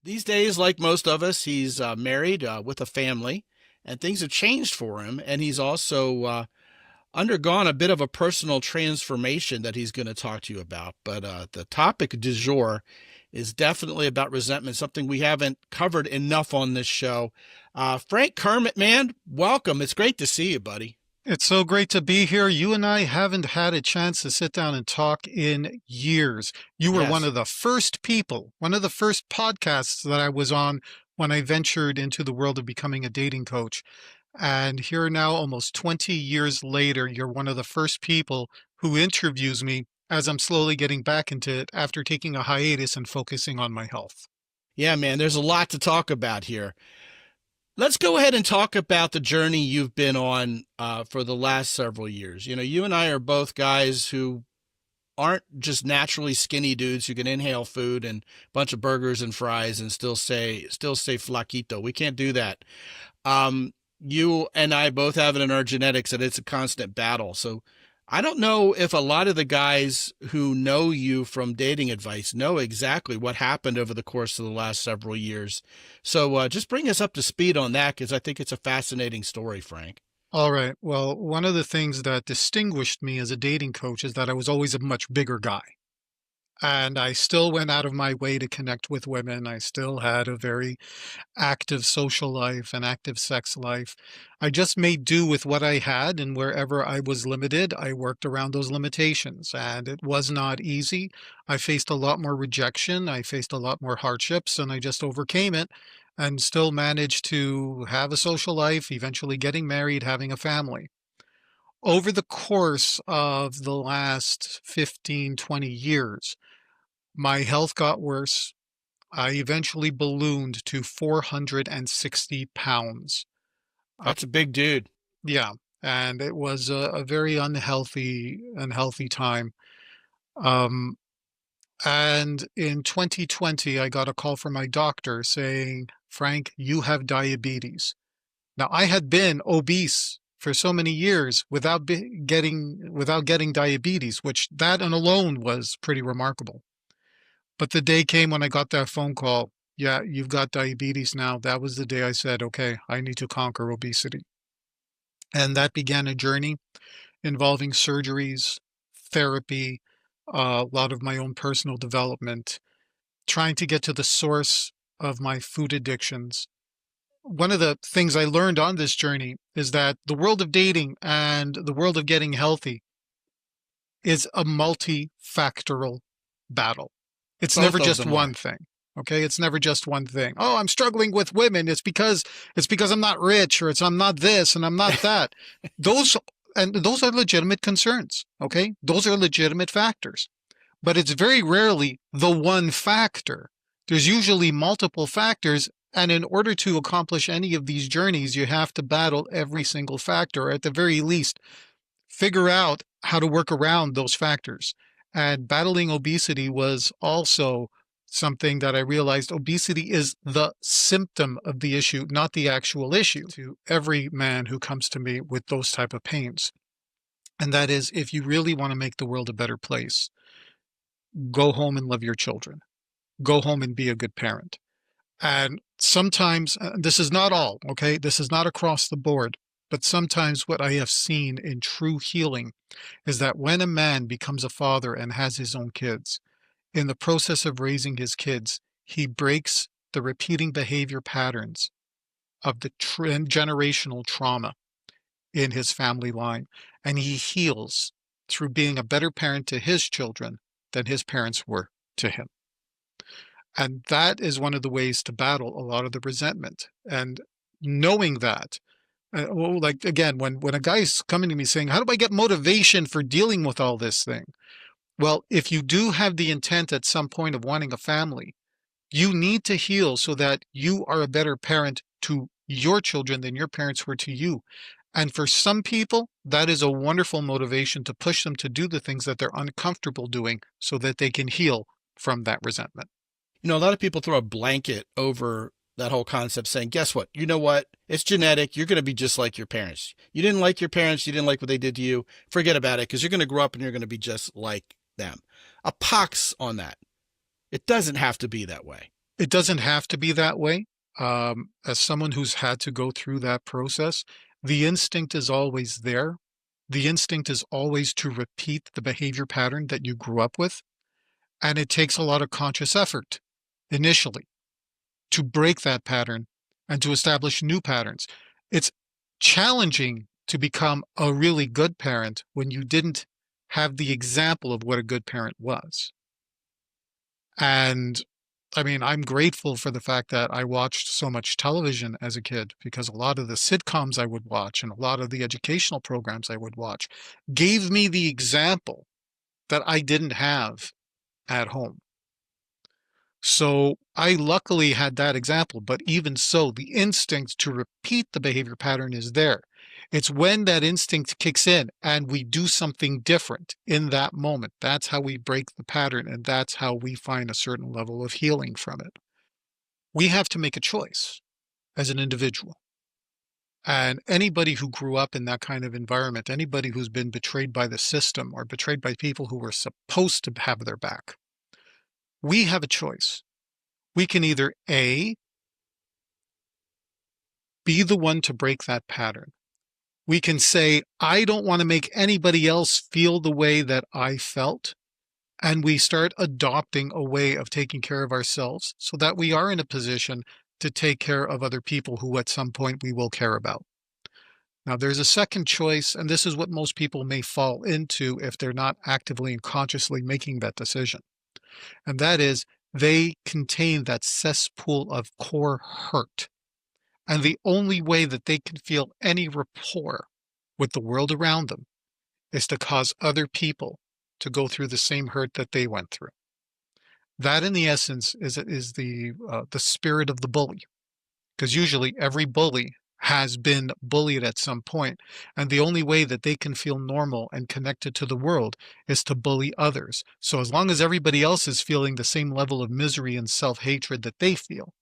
These days, like most of us, he's married with a family, and things have changed for him. And he's also undergone a bit of a personal transformation that he's going to talk to you about. But the topic du jour is definitely about resentment, something we haven't covered enough on this show. Frank Kermit, man, welcome. It's great to see you, buddy. It's so great to be here. You and I haven't had a chance to sit down and talk in years. You were one Yes. of the first people, one of the first podcasts that I was on when I ventured into the world of becoming a dating coach. And here now, almost 20 years later, you're one of the first people who interviews me as I'm slowly getting back into it after taking a hiatus and focusing on my health. Yeah, man, there's a lot to talk about here. Let's go ahead and talk about the journey you've been on for the last several years. You know, you and I are both guys who aren't just naturally skinny dudes who can inhale food and a bunch of burgers and fries and still say flaquito. We can't do that. You and I both have it in our genetics that it's a constant battle. So I don't know if a lot of the guys who know you from dating advice know exactly what happened over the course of the last several years. So just bring us up to speed on that because I think it's a fascinating story, Frank. All right. Well, one of the things that distinguished me as a dating coach is that I was always a much bigger guy. And I still went out of my way to connect with women. I still had a very active social life and active sex life. I just made do with what I had, and wherever I was limited, I worked around those limitations. And it was not easy. I faced a lot more rejection. I faced a lot more hardships, and I just overcame it and still managed to have a social life, eventually getting married, having a family. Over the course of the last 15, 20 years, my health got worse. I eventually ballooned to 460 pounds. Uh, That's a big dude. yeah, and it was a very unhealthy time. Um, and in 2020, I got a call from my doctor saying, Frank, you have diabetes. Now, I had been obese for so many years without getting diabetes, which that and alone was pretty remarkable. But the day came when I got that phone call. Yeah, you've got diabetes now. That was the day I said, okay, I need to conquer obesity. And that began a journey involving surgeries, therapy, a lot of my own personal development, trying to get to the source of my food addictions. One of the things I learned on this journey is that the world of dating and the world of getting healthy is a multifactorial battle. It's never Both of just them one are. thing. Okay, it's never just one thing. Oh, I'm struggling with women. It's because I'm not rich, or I'm not this and I'm not that. Those those are legitimate concerns. Okay, those are legitimate factors. But it's very rarely the one factor. There's usually multiple factors, and in order to accomplish any of these journeys, you have to battle every single factor, or at the very least, figure out how to work around those factors. And battling obesity was also something that I realized obesity is the symptom of the issue, not the actual issue, to every man who comes to me with those type of pains. And that is, if you really want to make the world a better place, go home and love your children. Go home and be a good parent. And sometimes, this is not all, okay? This is not across the board. But sometimes what I have seen in true healing is that when a man becomes a father and has his own kids, in the process of raising his kids, he breaks the repeating behavior patterns of the generational trauma in his family line. And he heals through being a better parent to his children than his parents were to him. And that is one of the ways to battle a lot of the resentment. And knowing that, well, like again, when a guy's coming to me saying, how do I get motivation for dealing with all this thing? Well, if you do have the intent at some point of wanting a family, you need to heal so that you are a better parent to your children than your parents were to you. And for some people, that is a wonderful motivation to push them to do the things that they're uncomfortable doing so that they can heal from that resentment. You know, a lot of people throw a blanket over that whole concept saying, guess what? You know what? It's genetic. You're going to be just like your parents. You didn't like your parents. You didn't like what they did to you. Forget about it because you're going to grow up and you're going to be just like them. A pox on that. It doesn't have to be that way. It doesn't have to be that way. As someone who's had to go through that process, the instinct is always there. The instinct is always to repeat the behavior pattern that you grew up with. And it takes a lot of conscious effort initially to break that pattern and to establish new patterns. It's challenging to become a really good parent when you didn't have the example of what a good parent was. And I mean, I'm grateful for the fact that I watched so much television as a kid because a lot of the sitcoms I would watch and a lot of the educational programs I would watch gave me the example that I didn't have at home. So I luckily had that example, but even so, the instinct to repeat the behavior pattern is there. It's when that instinct kicks in and we do something different in that moment. That's how we break the pattern, and that's how we find a certain level of healing from it. We have to make a choice as an individual. And anybody who grew up in that kind of environment, anybody who's been betrayed by the system or betrayed by people who were supposed to have their back, we have a choice. We can either A, be the one to break that pattern. We can say, I don't want to make anybody else feel the way that I felt. And we start adopting a way of taking care of ourselves so that we are in a position to take care of other people who at some point we will care about. Now, there's a second choice, and this is what most people may fall into if they're not actively and consciously making that decision. And that is they contain that cesspool of core hurt. And the only way that they can feel any rapport with the world around them is to cause other people to go through the same hurt that they went through. That, in the essence, is the spirit of the bully, because usually every bully has been bullied at some point, and the only way that they can feel normal and connected to the world is to bully others. So as long as everybody else is feeling the same level of misery and self-hatred that they feel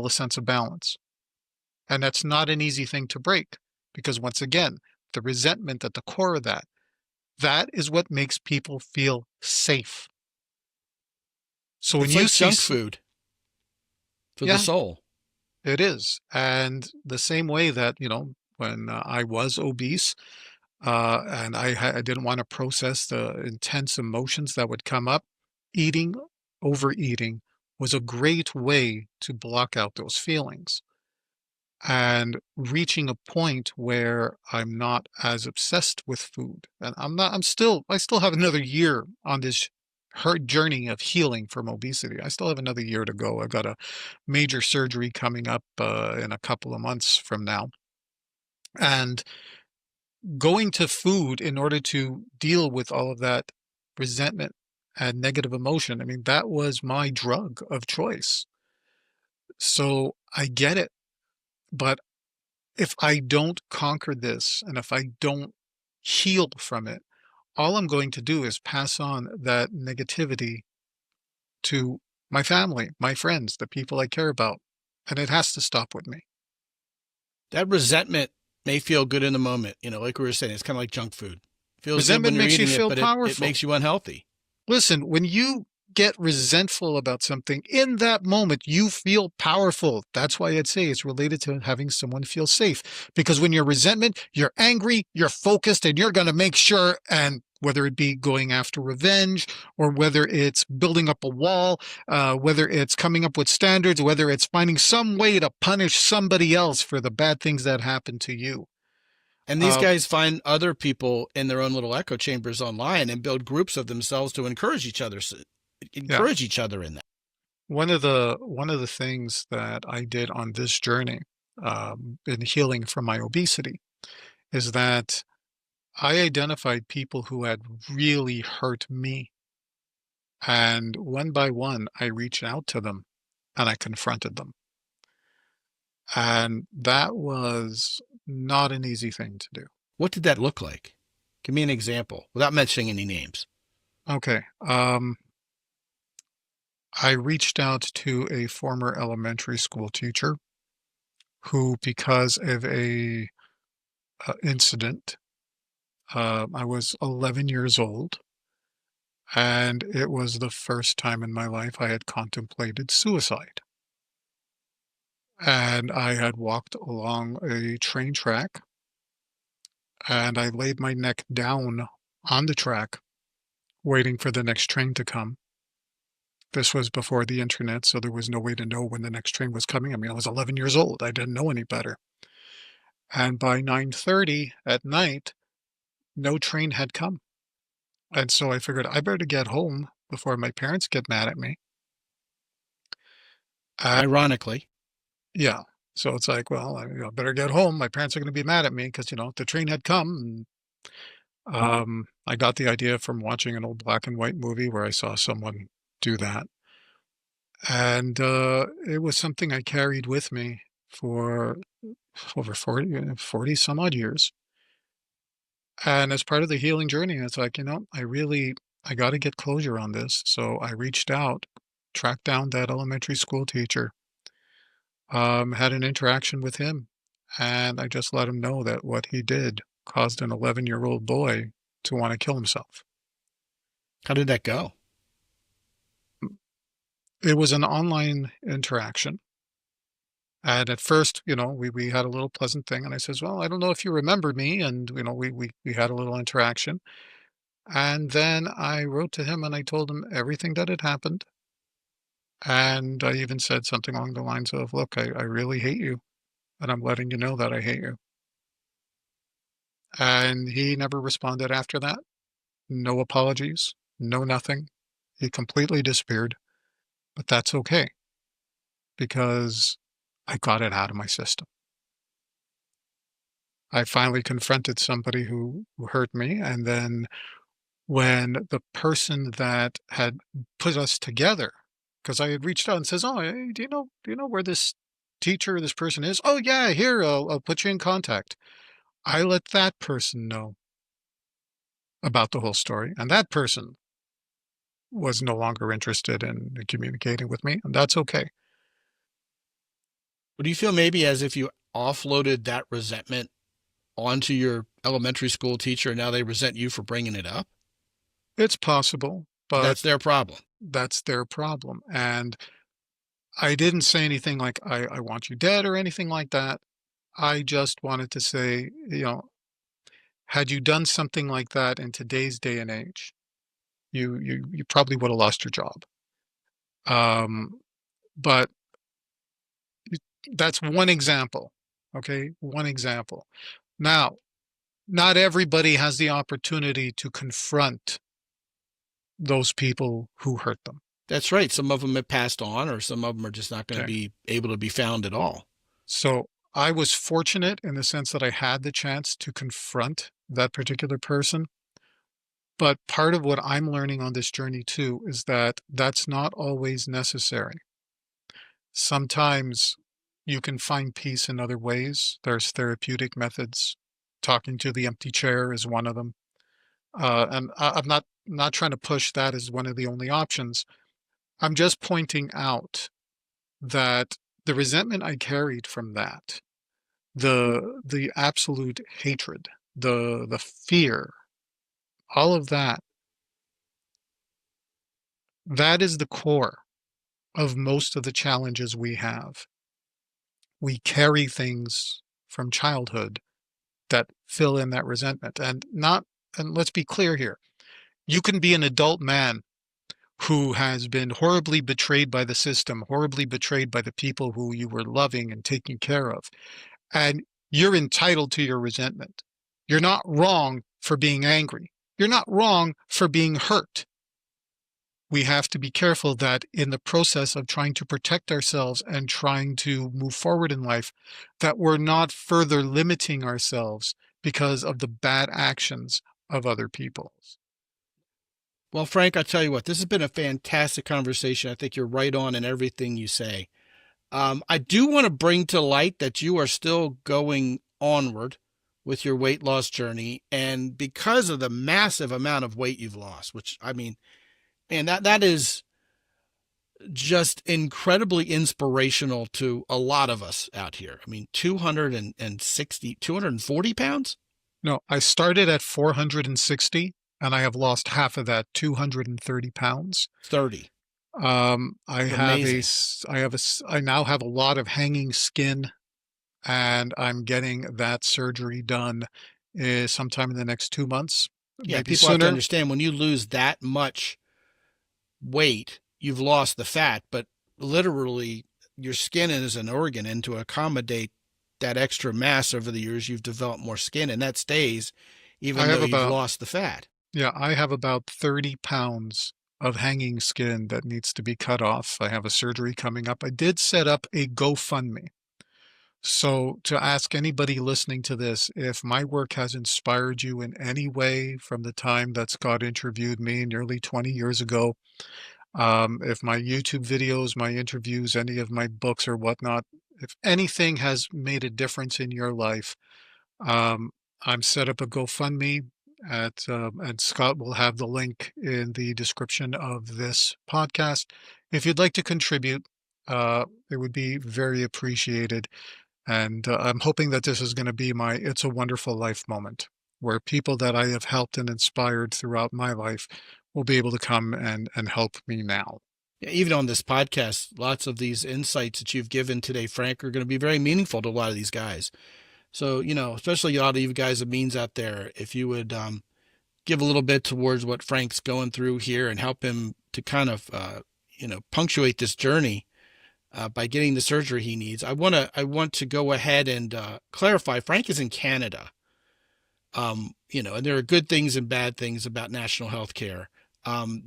a sense of balance. And that's not an easy thing to break because once again, the resentment at the core of that is what makes people feel safe. So when It's you like see, junk food for the yeah, soul. it is. And the same way that, when I was obese, and I didn't want to process the intense emotions that would come up, eating, overeating was a great way to block out those feelings. And reaching a point where I'm not as obsessed with food. And I still have another year on this hard journey of healing from obesity. I still have another year to go. I've got a major surgery coming up in a couple of months from now. And going to food in order to deal with all of that resentment and negative emotion, I mean, that was my drug of choice. So I get it. But if I don't conquer this and if I don't heal from it, all I'm going to do is pass on that negativity to my family, my friends, the people I care about. And it has to stop with me. That resentment may feel good in the moment. Like we were saying, it's kind of like junk food. Feels good when Resentment you're makes you eating it, feel but it powerful. makes you unhealthy. Listen, when you get resentful about something, in that moment, you feel powerful. That's why I'd say it's related to having someone feel safe. Because when you're resentment, you're angry, you're focused, and you're going to make sure, and whether it be going after revenge or whether it's building up a wall, whether it's coming up with standards, whether it's finding some way to punish somebody else for the bad things that happened to you. And these Uh, guys find other people in their own little echo chambers online and build groups of themselves to yeah. encourage each other in that. One of the things that I did on this journey in healing from my obesity is that I identified people who had really hurt me, and one by one I reached out to them and I confronted them, and that was not an easy thing to do. What did that look like? Give me an example without mentioning any names. Okay, I reached out to a former elementary school teacher who, because of a incident, I was 11 years old, And it was the first time in my life I had contemplated suicide. And I had walked along a train track and I laid my neck down on the track, waiting for the next train to come. This was before the internet, so there was no way to know when the next train was coming. I mean, I was 11 years old. I didn't know any better. And by 9:30 at night, no train had come. And so I figured I better get home before my parents get mad at me. Uh, Ironically, yeah. So it's like, well, better get home. My parents are going to be mad at me because, the train had come. And I got the idea from watching an old black and white movie where I saw someone do that. And it was something I carried with me for over 40 some odd years. And as part of the healing journey, it's like, I got to get closure on this. So I reached out, tracked down that elementary school teacher, had an interaction with him, and I just let him know that what he did caused an 11-year-old boy to want to kill himself. how did that go? It was an online interaction. And at first, we had a little pleasant thing. And I says, well, I don't know if you remember me. And, we had a little interaction. And then I wrote to him and I told him everything that had happened. And I even said something along the lines of, look, I really hate you. And I'm letting you know that I hate you. And he never responded after that. No apologies, no nothing. He completely disappeared. But that's okay because I got it out of my system. I finally confronted somebody who hurt me. And then when the person that had put us together, because I had reached out and says, "Oh, hey, do you know where this teacher or this person is?" "Oh, yeah, here, I'll put you in contact." I let that person know about the whole story, and that person was no longer interested in communicating with me, and that's okay. Would you feel maybe as if you offloaded that resentment onto your elementary school teacher and now they resent you for bringing it up? It's possible, But but that's their problem. that's their problem. And I didn't say anything like, I want you dead or anything like that. I just wanted to say, had you done something like that in today's day and age, you probably would have lost your job. Um, but that's one example. Okay, one example. Now, not everybody has the opportunity to confront those people who hurt them. That's right. Some of them have passed on, or some of them are just not going to Okay. be able to be found at all. So I was fortunate in the sense that I had the chance to confront that particular person. But part of what I'm learning on this journey too is that that's not always necessary. Sometimes you can find peace in other ways. There's therapeutic methods. Talking to the empty chair is one of them. And I'm not trying to push that as one of the only options. I'm just pointing out that the resentment I carried from that, the absolute hatred, the fear, all of that, that is the core of most of the challenges we have. We carry things from childhood that fill in that resentment. And let's be clear here. You can be an adult man who has been horribly betrayed by the system, horribly betrayed by the people who you were loving and taking care of. And you're entitled to your resentment. You're not wrong for being angry. You're not wrong for being hurt. We have to be careful that in the process of trying to protect ourselves and trying to move forward in life, that we're not further limiting ourselves because of the bad actions of other people. Well, Frank, I'll tell you what, this has been a fantastic conversation. I think you're right on in everything you say. I do want to bring to light that you are still going onward with your weight loss journey. And because of the massive amount of weight you've lost, which I mean, man, that is just incredibly inspirational to a lot of us out here. I mean, 240 pounds? No, I started at 460 and I have lost half of that, 230 pounds. 30. I have Amazing. I now have a lot of hanging skin, and I'm getting that surgery done sometime in the next 2 months, Yeah, maybe people have to sooner. understand when you lose that much weight, you've lost the fat, but literally your skin is an organ, and to accommodate that extra mass over the years, you've developed more skin, and that stays I even though have you've about, lost the fat. yeah, I have about 30 pounds of hanging skin that needs to be cut off. I have a surgery coming up. I did set up a GoFundMe. So, to ask anybody listening to this, if my work has inspired you in any way from the time that Scott interviewed me nearly 20 years ago, if my YouTube videos, my interviews, any of my books or whatnot, if anything has made a difference in your life, um, I'm set up a GoFundMe and Scott will have the link in the description of this podcast. If you'd like to contribute, it would be very appreciated. And I'm hoping that this is going to be my It's a Wonderful Life moment, where people that I have helped and inspired throughout my life will be able to come and help me now. Yeah, even on this podcast, lots of these insights that you've given today, Frank, are going to be very meaningful to a lot of these guys. So, especially a lot of you guys of means out there, if you would give a little bit towards what Frank's going through here and help him to kind of, punctuate this journey by getting the surgery he needs. I want to go ahead and clarify. Frank is in Canada. And there are good things and bad things about national health care.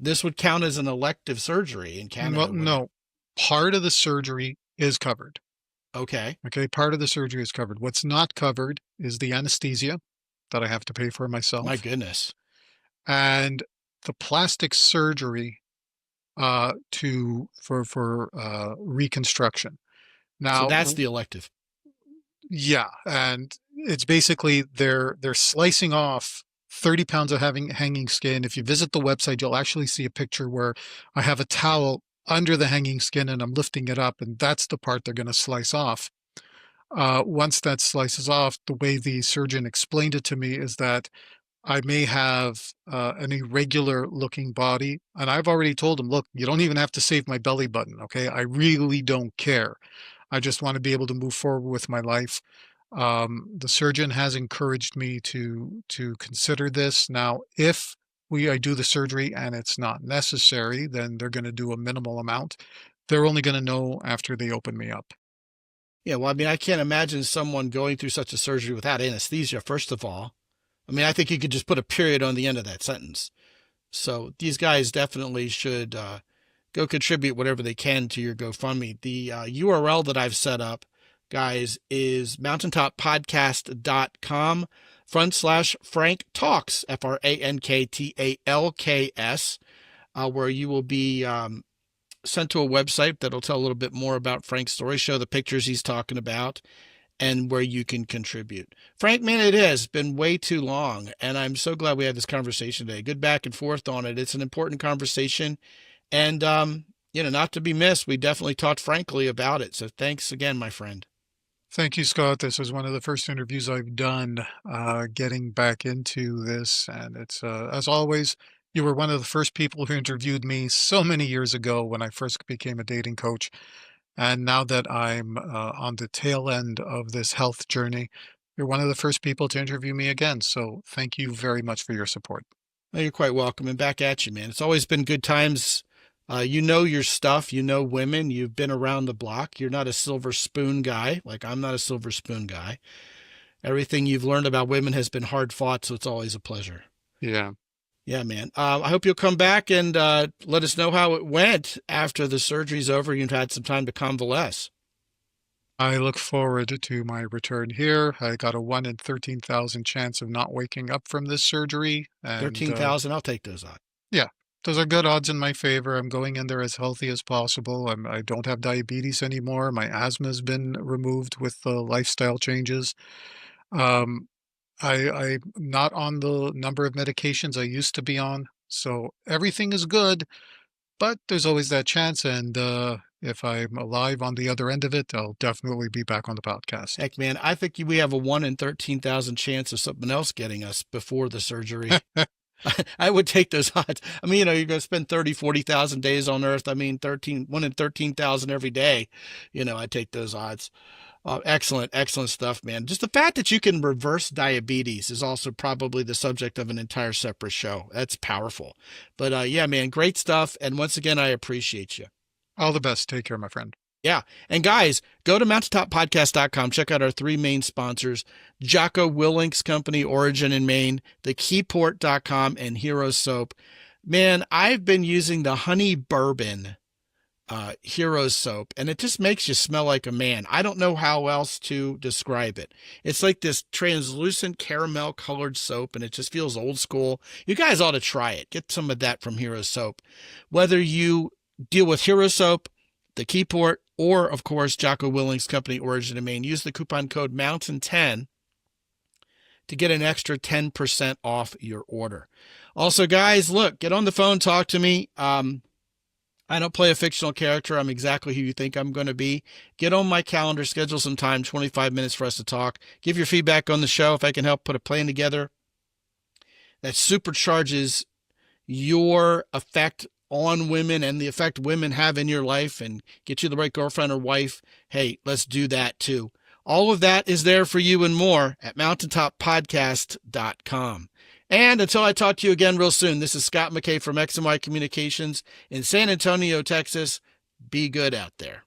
This would count as an elective surgery in Well, Canada, would it? no, part of the surgery is covered. Okay. Okay, part of the surgery is covered. What's not covered is the anesthesia that I have to pay for My myself goodness. and the plastic surgery to for reconstruction. So Now, that's the elective. yeah, and it's basically they're slicing off 30 pounds of having hanging skin. If you visit the website, you'll actually see a picture where I have a towel under the hanging skin and I'm lifting it up, and that's the part they're going to slice off. Once that slices off, the way the surgeon explained it to me is that I may have an irregular looking body. And I've already told him, look, you don't even have to save my belly button. Okay. I really don't care. I just want to be able to move forward with my life. The surgeon has encouraged me to consider this. Now, if I do the surgery and it's not necessary, then they're going to do a minimal amount. They're only going to know after they open me up. Yeah, well, I mean, I can't imagine someone going through such a surgery without anesthesia, first of all. I mean, I think you could just put a period on the end of that sentence. So these guys definitely should go contribute whatever they can to your GoFundMe. The URL that I've set up, guys, is mountaintopodcast.com/Frank Talks, FrankTalks, where you will be sent to a website that'll tell a little bit more about Frank's story, show the pictures he's talking about, and where you can contribute. Frank, man, it has been way too long, and I'm so glad we had this conversation today. Good back and forth on it. It's an important conversation, and not to be missed. We definitely talked frankly about it. So thanks again, my friend. Thank you, Scott. This is one of the first interviews I've done getting back into this. And it's, as always, you were one of the first people who interviewed me so many years ago when I first became a dating coach. And now that I'm on the tail end of this health journey, you're one of the first people to interview me again. So thank you very much for your support. Well, you're quite welcome, and back at you, man. It's always been good times. You know your stuff. You know women. You've been around the block. You're not a silver spoon guy. Like I'm not a silver spoon guy. Everything you've learned about women has been hard fought, so it's always a pleasure. Yeah. Yeah, man. I hope you'll come back and let us know how it went after the surgery's over. You've had some time to convalesce. I look forward to my return here. I got a 1 in 13,000 chance of not waking up from this surgery. And 13,000. I'll take those odds. yeah, those are good odds in my favor. I'm going in there as healthy as possible. I don't have diabetes anymore. My asthma has been removed with the lifestyle changes. Um, I'm not on the number of medications I used to be on. So everything is good, but there's always that chance. And if I'm alive on the other end of it, I'll definitely be back on the podcast. Heck, man, I think we have a 1 in 13,000 chance of something else getting us before the surgery. I would take those odds. I mean, you're going to spend 30, 40,000 days on Earth. I mean, 1 in 13,000 every day. I take those odds. Excellent, excellent stuff, man. Just the fact that you can reverse diabetes is also probably the subject of an entire separate show. That's powerful. But yeah, man, great stuff. And once again, I appreciate you. All the best. Take care, my friend. Yeah. And guys, go to mountaintoppodcast.com. Check out our three main sponsors, Jocko Willink's company, Origin in Maine, thekeyport.com, and Hero Soap. Man, I've been using the honey bourbon Hero Soap, and it just makes you smell like a man. I don't know how else to describe it. It's like this translucent caramel colored soap, and it just feels old school. You guys ought to try it. Get some of that from Hero Soap. Whether you deal with Hero Soap, the Keyport, or, of course, Jocko Willink's company, Origin in Maine, use the coupon code MOUNTAIN10 to get an extra 10% off your order. Also, guys, look, get on the phone, talk to me. I don't play a fictional character. I'm exactly who you think I'm going to be. Get on my calendar, schedule some time, 25 minutes for us to talk. Give your feedback on the show if I can help put a plan together that supercharges your effect on women and the effect women have in your life and get you the right girlfriend or wife. Hey, let's do that too. All of that is there for you and more at mountaintoppodcast.com. And until I talk to you again real soon, this is Scott McKay from X and Y Communications in San Antonio, Texas. Be good out there.